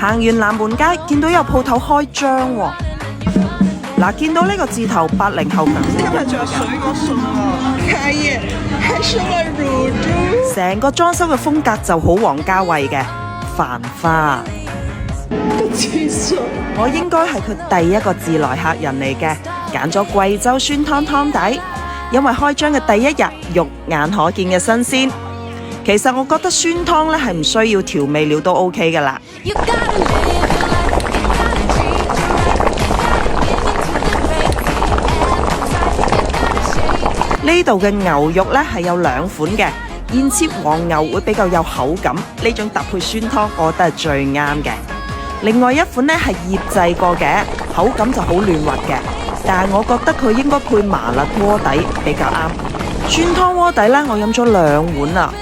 行完南門街，見到有鋪頭開張喎。嗱，見到呢個字頭80後，今日仲有水果送啊！開業，還送了乳豬。成個裝修嘅風格就好王家衛嘅繁花。我應該係佢第一個自來客人嚟嘅，揀咗貴州酸湯湯底，因為開張嘅第一日，肉眼可見嘅新鮮。其實我覺得酸湯呢係唔需要調味料都 OK 噶啦。呢度嘅牛肉呢係有兩款嘅，現切黃牛會比較有口感，呢種搭配酸湯我覺得係最啱嘅。另外一款呢係醃製過嘅，口感就好嫩滑嘅，但係我覺得佢應該配麻辣鍋底比較啱。酸湯鍋底呢，我飲咗2碗啦，